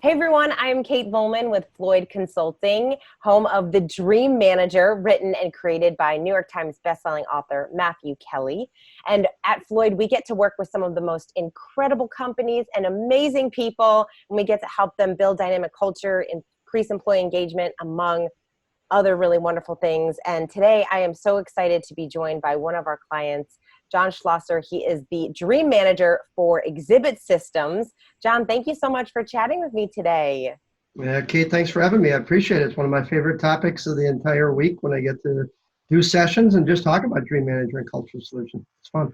Hey everyone, I'm Kate Volman with Floyd Consulting, home of The Dream Manager, written and created by New York Times bestselling author Matthew Kelly. And at Floyd, we get to work with some of the most incredible companies and amazing people, and we get to help them build dynamic culture, increase employee engagement, among other really wonderful things. And today I am so excited to be joined by one of our clients, John Schlosser. He is the Dream Manager for Exhibit Systems. John, thank you so much for chatting with me today. Kate, thanks for having me. I appreciate it. It's one of my favorite topics of the entire week when I get to do sessions and just talk about Dream Manager and Cultural Solution. It's fun.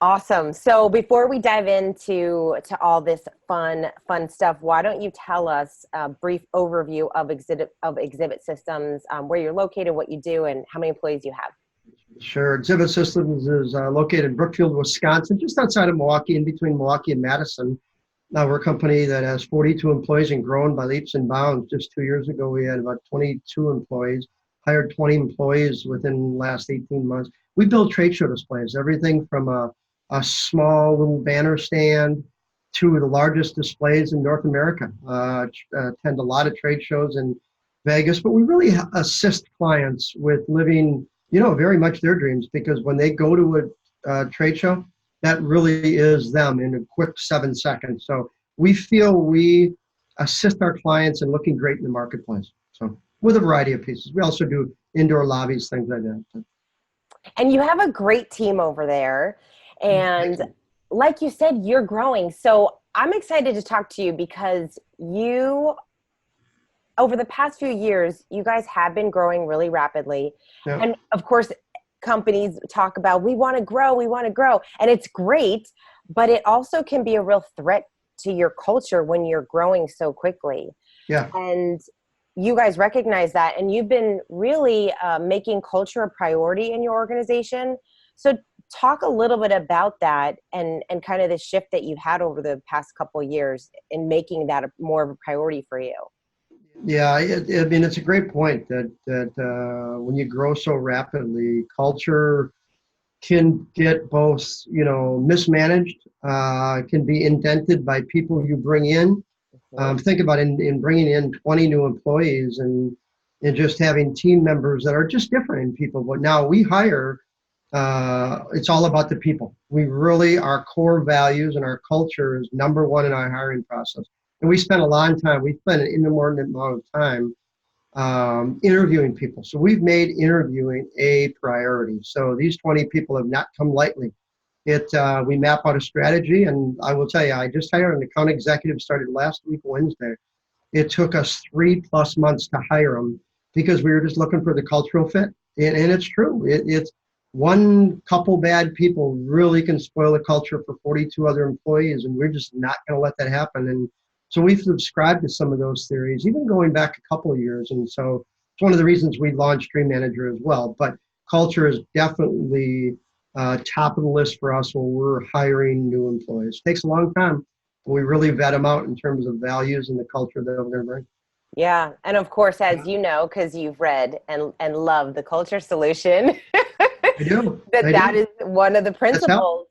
Awesome. So before we dive into all this fun stuff, why don't you tell us a brief overview of Exhibit Systems, where you're located, what you do, and how many employees you have? Sure. Exhibit Systems is located in Brookfield, Wisconsin, just outside of Milwaukee, in between Milwaukee and Madison. Now we're a company that has 42 employees and grown by leaps and bounds. Just 2 years ago, we had about 22 employees, hired 20 employees within the last 18 months. We build trade show displays, everything from a small little banner stand to the largest displays in North America. Attend a lot of trade shows in Vegas, but we really assist clients with living, very much their dreams, because when they go to a trade show, that really is them in a quick 7 seconds. So we feel we assist our clients in looking great in the marketplace. So with a variety of pieces. We also do indoor lobbies, things like that. And you have a great team over there. And like you said, you're growing. So I'm excited to talk to you because over the past few years, you guys have been growing really rapidly. Yeah. And of course, companies talk about, we want to grow. And it's great, but it also can be a real threat to your culture when you're growing so quickly. Yeah. And you guys recognize that, and you've been really making culture a priority in your organization. So talk a little bit about that and kind of the shift that you've had over the past couple of years in making that more of a priority for you. Yeah, it's a great point that when you grow so rapidly, culture can get both, mismanaged, can be indented by people you bring in. Think about in bringing in 20 new employees and just having team members that are just different in people. But now we hire, it's all about the people. Our core values and our culture is number one in our hiring process. And we spent an inordinate amount of time interviewing people. So we've made interviewing a priority. So these 20 people have not come lightly. We map out a strategy, and I will tell you, I just hired an account executive, started last week, Wednesday. It took us 3+ months to hire them because we were just looking for the cultural fit. And it's true. It's one couple bad people really can spoil the culture for 42 other employees, and we're just not going to let that happen. And so we've subscribed to some of those theories, even going back a couple of years. And so it's one of the reasons we launched Dream Manager as well. But culture is definitely top of the list for us when we're hiring new employees. It takes a long time, but we really vet them out in terms of values and the culture that we're going to bring. Yeah. And of course, as you know, because you've read and love the Culture Solution, I do. That is one of the principles.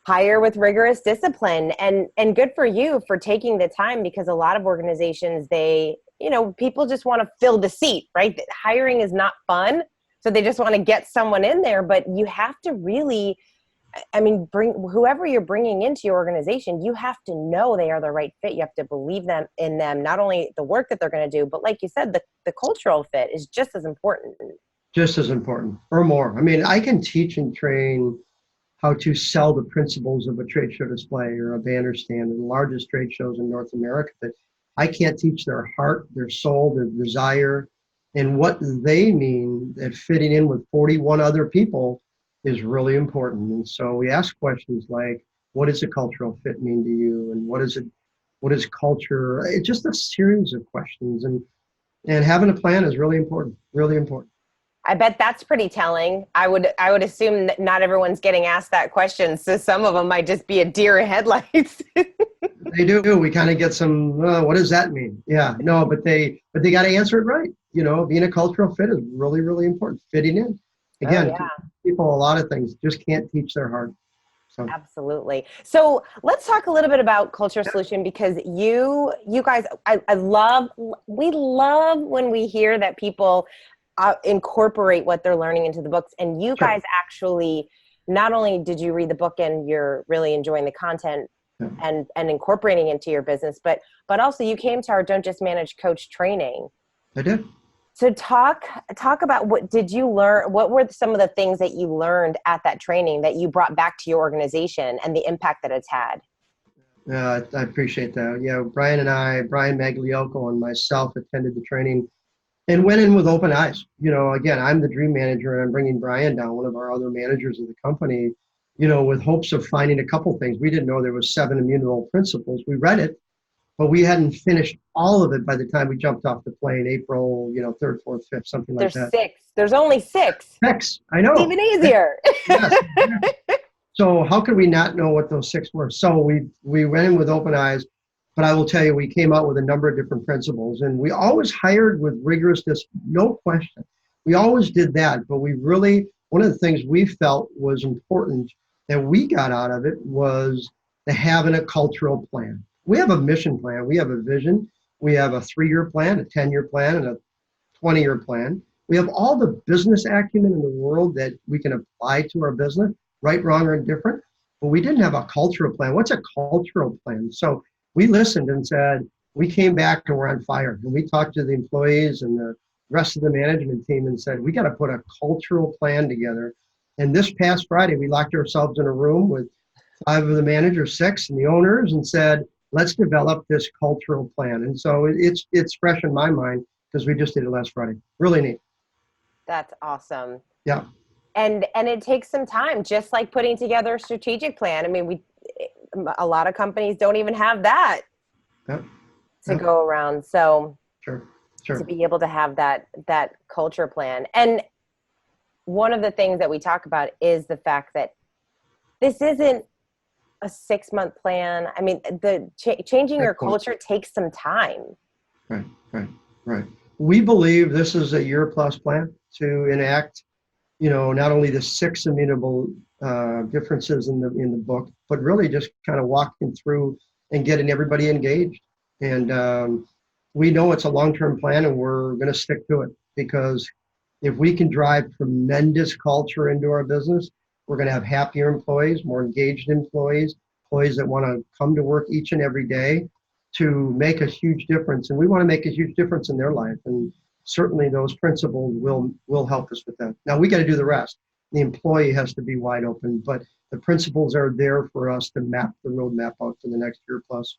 Hire with rigorous discipline, and good for you for taking the time, because a lot of organizations, people just want to fill the seat, right? Hiring is not fun. So they just want to get someone in there, but you have to really, bring whoever you're bringing into your organization, you have to know they are the right fit. You have to believe in them, not only the work that they're going to do, but like you said, the cultural fit is just as important. Just as important or more. I can teach and train how to sell the principles of a trade show display or a banner stand in the largest trade shows in North America, but I can't teach their heart, their soul, their desire, and what they mean, that fitting in with 41 other people is really important. And so we ask questions like, what does a cultural fit mean to you? And what is culture? It's just a series of questions, and having a plan is really important, really important. I bet that's pretty telling. I would assume that not everyone's getting asked that question, so some of them might just be a deer in headlights. They do. We kind of get some, what does that mean? Yeah, no, but they got to answer it right. Being a cultural fit is really, really important. Fitting in. Again, people, a lot of things just can't teach their heart. So Absolutely. So let's talk a little bit about Culture Solution, because you guys, I love, we love when we hear that people incorporate what they're learning into the books. And you sure. guys actually, not only did you read the book and you're really enjoying the content Yeah, and incorporating into your business, but also you came to our Don't Just Manage Coach training. I did. So talk about, what did you learn? What were some of the things that you learned at that training that you brought back to your organization and the impact that it's had? I appreciate that. Yeah, Brian Magliocco and myself attended the training and went in with open eyes. Again, I'm the dream manager and I'm bringing Brian down, one of our other managers of the company, with hopes of finding a couple things. We didn't know there was 7 immutable principles. We read it, but we hadn't finished all of it by the time we jumped off the plane, April, 3rd, 4th, 5th, something like There's that. 6. There's only 6. Hex, I know. Even easier. Yes. So how could we not know what those 6 were? So we went in with open eyes, but I will tell you, we came out with a number of different principles, and we always hired with rigorousness, no question. We always did that, but one of the things we felt was important that we got out of it was the having a cultural plan. We have a mission plan, we have a vision, we have a 3-year plan, a 10-year plan, and a 20-year plan. We have all the business acumen in the world that we can apply to our business, right, wrong, or indifferent, but we didn't have a cultural plan. What's a cultural plan? So we listened and said, we came back and we're on fire. And we talked to the employees and the rest of the management team and said, we got to put a cultural plan together. And this past Friday, we locked ourselves in a room with 5 of the managers, 6, and the owners, and said, let's develop this cultural plan. And so it's fresh in my mind because we just did it last Friday. Really neat. That's awesome. Yeah. And it takes some time, just like putting together a strategic plan. I mean, a lot of companies don't even have that Yeah. to go around. So Sure. to be able to have that culture plan. And one of the things that we talk about is the fact that this isn't a 6-month plan. I mean, the changing your culture takes some time. Right. We believe this is a year-plus plan to enact, not only the 6 immutable differences in the book, but really just kind of walking through and getting everybody engaged. And we know it's a long-term plan, and we're going to stick to it, because if we can drive tremendous culture into our business, we're going to have happier employees, more engaged employees that want to come to work each and every day to make a huge difference. And we want to make a huge difference in their life. And certainly those principles will help us with that. Now we got to do the rest. The employee has to be wide open, but the principles are there for us to map the roadmap out for the next year plus.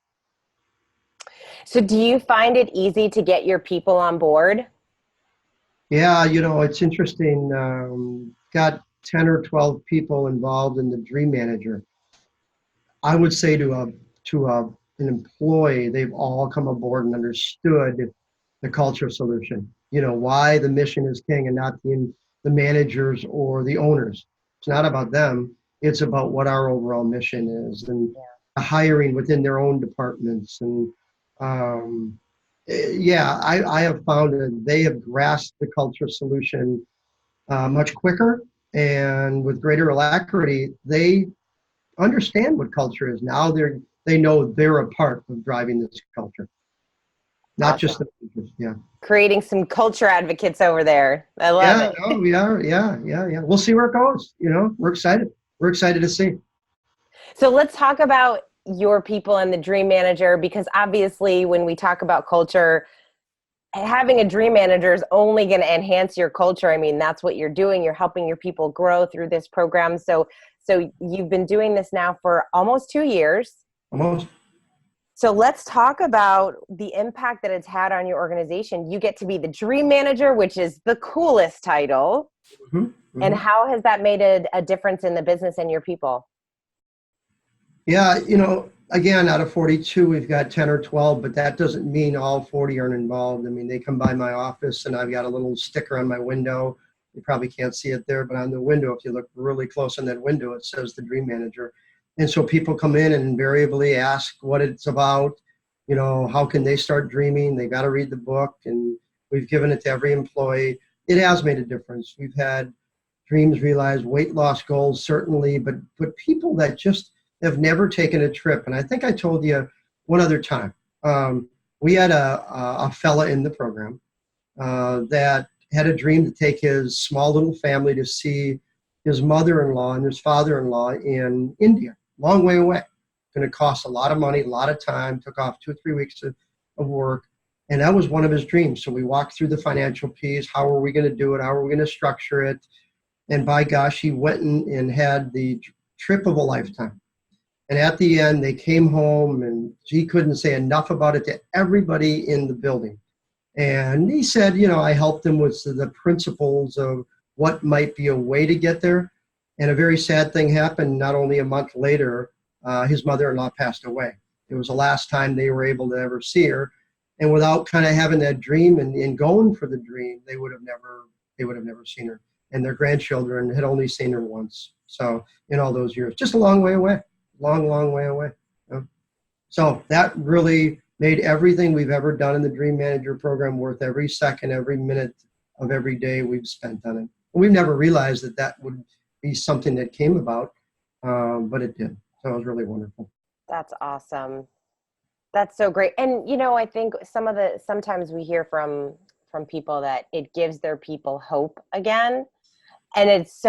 So do you find it easy to get your people on board? Yeah, it's interesting. Got 10 or 12 people involved in the Dream Manager. I would say to an employee, they've all come aboard and understood the culture solution. Why the mission is king and not the managers or the owners. It's not about them. It's about what our overall mission is, and hiring within their own departments. And I have found that they have grasped the culture solution much quicker and with greater alacrity. They understand what culture is. Now they know they're a part of driving this culture. Not just the managers. Creating some culture advocates over there. I love it. Oh, we are. Yeah. We'll see where it goes. We're excited. We're excited to see. So let's talk about your people and the Dream Manager, because obviously when we talk about culture, having a Dream Manager is only going to enhance your culture. I mean, that's what you're doing. You're helping your people grow through this program. So you've been doing this now for almost 2 years. Almost. So let's talk about the impact that it's had on your organization. You get to be the Dream Manager, which is the coolest title. Mm-hmm. And how has that made a difference in the business and your people? Yeah, again, out of 42, we've got 10 or 12, but that doesn't mean all 40 aren't involved. I mean, they come by my office and I've got a little sticker on my window. You probably can't see it there, but on the window, if you look really close on that window, it says the Dream Manager. And so people come in and invariably ask what it's about, how can they start dreaming? They got to read the book, and we've given it to every employee. It has made a difference. We've had dreams realized, weight loss goals, certainly, but people that just have never taken a trip. And I think I told you one other time, we had a fella in the program that had a dream to take his small little family to see his mother-in-law and his father-in-law in India, long way away. Going to cost a lot of money, a lot of time, took off 2 or 3 weeks of work. And that was one of his dreams. So we walked through the financial piece. How are we going to do it? How are we going to structure it? And by gosh, he went and had the trip of a lifetime. And at the end, they came home and he couldn't say enough about it to everybody in the building. And he said, you know, I helped him with the principles of what might be a way to get there. And a very sad thing happened. Not only a month later, his mother-in-law passed away. It was the last time they were able to ever see her. And without kind of having that dream and going for the dream, they would have never seen her. And their grandchildren had only seen her once. So in all those years, just a long way away, long way away. You know? So that really made everything we've ever done in the Dream Manager program worth every second, every minute of every day we've spent on it. And we've never realized that would be something that came about, but it did. So it was really wonderful. That's awesome. That's so great. And, you know, I think sometimes we hear from people that it gives their people hope again. And it's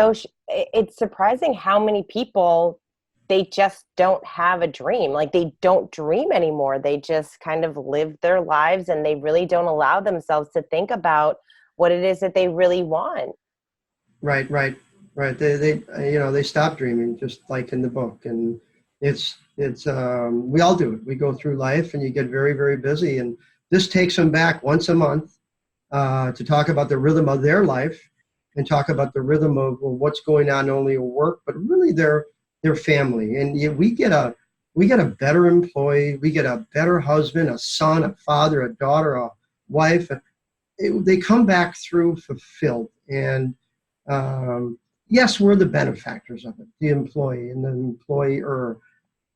surprising how many people, they just don't have a dream. Like they don't dream anymore. They just kind of live their lives and they really don't allow themselves to think about what it is that they really want. Right. They stop dreaming, just like in the book. And it's we all do it. We go through life and you get very, very busy. And this takes them back once a month to talk about the rhythm of their life and talk about the rhythm of what's going on, not only at work, but really their family. And we get a better employee, we get a better husband, a son, a father, a daughter, a wife. They come back through fulfilled. And yes, we're the benefactors of it, the employee and the employer.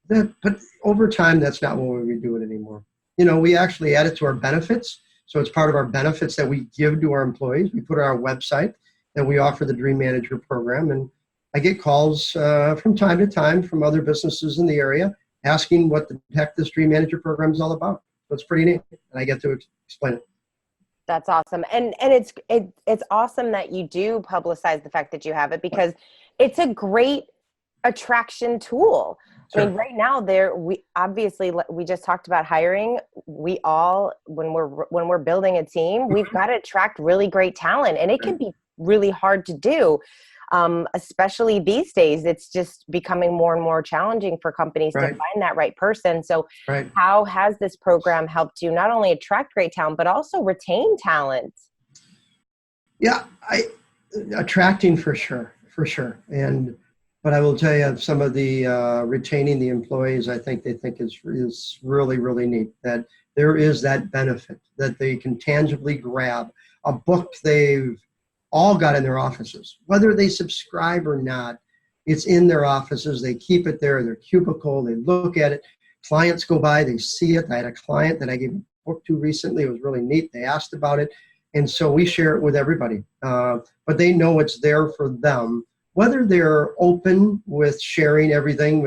But over time, that's not what we do it anymore. You know, we actually add it to our benefits. So it's part of our benefits that we give to our employees. We put on our website that we offer the Dream Manager program. And I get calls from time to time from other businesses in the area asking what the heck this Dream Manager program is all about. So it's pretty neat. And I get to explain it. That's awesome. And it's awesome that you do publicize the fact that you have it, because it's a great attraction tool. Sure. I mean, right now we just talked about hiring. We all, when we're building a team, we've got to attract really great talent, and it can be really hard to do. Especially these days, it's just becoming more and more challenging for companies to find that right person. So how has this program helped you not only attract great talent, but also retain talent? Yeah, attracting for sure. But I will tell you, some of the retaining the employees, I think they think is really, really neat, that there is that benefit that they can tangibly grab. A book they've all got in their offices, whether they subscribe or not, it's in their offices. They keep it there, their cubicle, they look at it. Clients go by, they see it. I had a client that I gave a book to recently. It was really neat. They asked about it. And so we share it with everybody. But they know it's there for them, whether they're open with sharing everything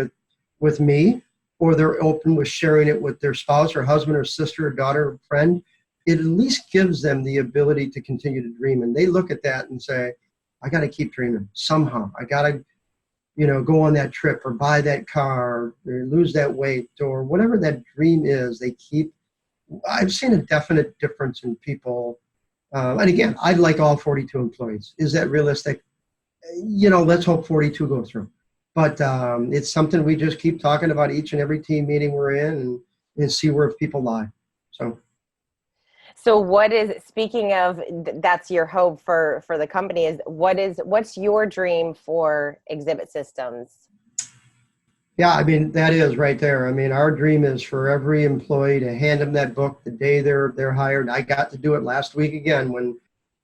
with me, or they're open with sharing it with their spouse or husband or sister or daughter or friend. It at least gives them the ability to continue to dream. And they look at that and say, I got to keep dreaming somehow. I got to, go on that trip or buy that car or lose that weight or whatever that dream is. I've seen a definite difference in people. And again, I'd like all 42 employees. Is that realistic? Let's hope 42 go through. But it's something we just keep talking about each and every team meeting we're in and see where people lie. So speaking of, that's your hope for the company, what's your dream for Exhibit Systems? Yeah, I mean, that is right there. I mean, our dream is for every employee to hand them that book the day they're hired. I got to do it last week again when,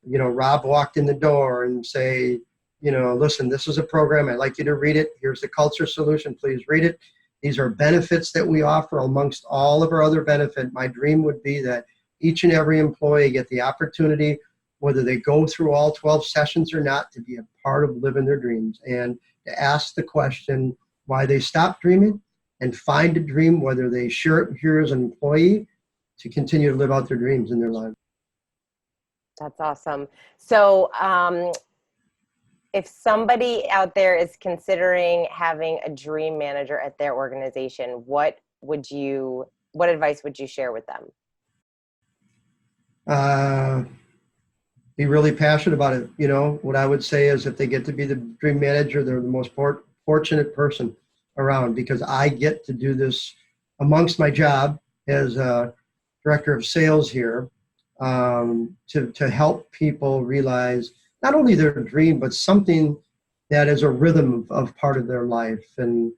Rob walked in the door and say, listen, this is a program. I'd like you to read it. Here's the culture solution. Please read it. These are benefits that we offer amongst all of our other benefits. My dream would be that each and every employee get the opportunity whether they go through all 12 sessions or not, to be a part of living their dreams and to ask the question why they stopped dreaming and find a dream, whether they share it here as an employee, to continue to live out their dreams in their lives. That's awesome. So if somebody out there is considering having a dream manager at their organization, what advice would you share with them? Be really passionate about it. You know, what I would say is if they get to be the dream manager, they're the most fortunate person around, because I get to do this amongst my job as a director of sales here, to help people realize not only their dream, but something that is a rhythm of part of their life. And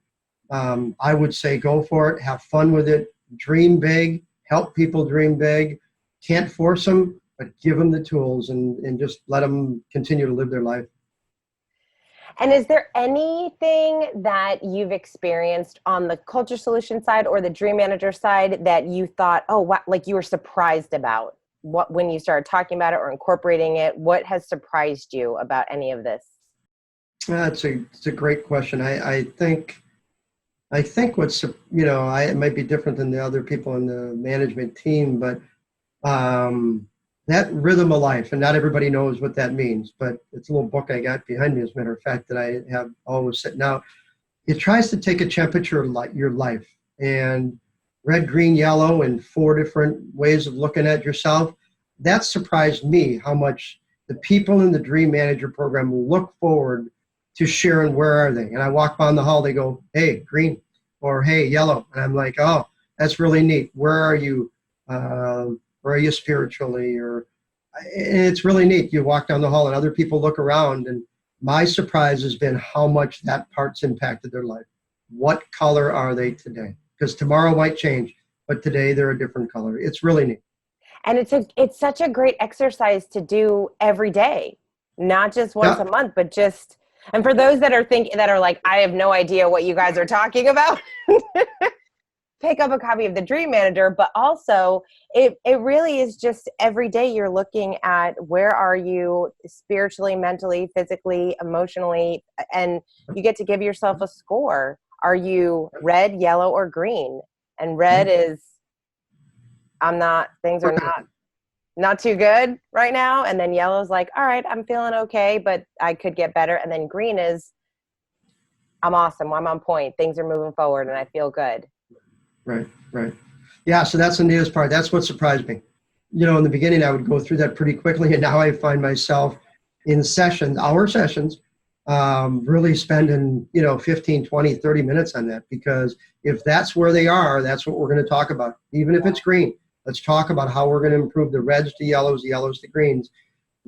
I would say go for it, have fun with it, dream big, help people dream big. Can't force them, but give them the tools and just let them continue to live their life. And is there anything that you've experienced on the Culture Solution side or the Dream Manager side that you thought, oh, wow, like you were surprised about when you started talking about it or incorporating it? What has surprised you about any of this? It's a great question. I think what's, it might be different than the other people in the management team, but that rhythm of life, and not everybody knows what that means, but it's a little book I got behind me, as a matter of fact, that I have always sitting out. It tries to take a temperature of your life, and red, green, yellow, and 4 different ways of looking at yourself. That surprised me how much the people in the Dream Manager program look forward to sharing where are they. And I walk down the hall, they go, hey, green, or hey, yellow. And I'm like, oh, that's really neat. Where are you? Where are you spiritually? And it's really neat. You walk down the hall and other people look around, and my surprise has been how much that part's impacted their life. What color are they today? Because tomorrow might change, but today they're a different color. It's really neat. And it's such a great exercise to do every day, not just once a month, but just, and for those that are like, I have no idea what you guys are talking about, pick up a copy of the Dream Manager. But also it really is just every day you're looking at where are you spiritually, mentally, physically, emotionally, and you get to give yourself a score. Are you red, yellow, or green? And red is, things are not too good right now. And then yellow is like, all right, I'm feeling okay, but I could get better. And then green is, I'm awesome. I'm on point. Things are moving forward and I feel good. Right. Yeah, so that's the neatest part. That's what surprised me. In the beginning, I would go through that pretty quickly, and now I find myself in our sessions, really spending, 15, 20, 30 minutes on that, because if that's where they are, that's what we're going to talk about. Even if it's green, let's talk about how we're going to improve the reds to yellows, the yellows to greens.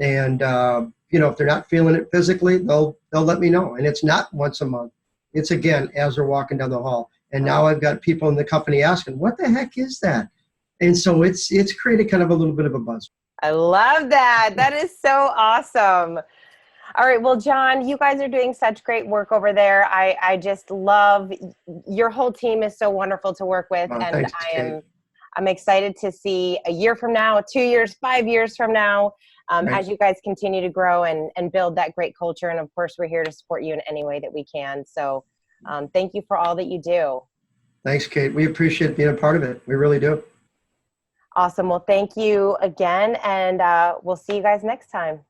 And, if they're not feeling it physically, they'll let me know. And it's not once a month. It's, again, as they're walking down the hall. And now I've got people in the company asking, what the heck is that? And so it's created kind of a little bit of a buzz. I love that. That is so awesome. All right. Well, John, you guys are doing such great work over there. I just love, your whole team is so wonderful to work with. And thanks, I'm excited to see a year from now, 2 years, 5 years from now, as you guys continue to grow and build that great culture. And of course, we're here to support you in any way that we can. So thank you for all that you do. Thanks, Kate. We appreciate being a part of it. We really do. Awesome. Well, thank you again. And we'll see you guys next time.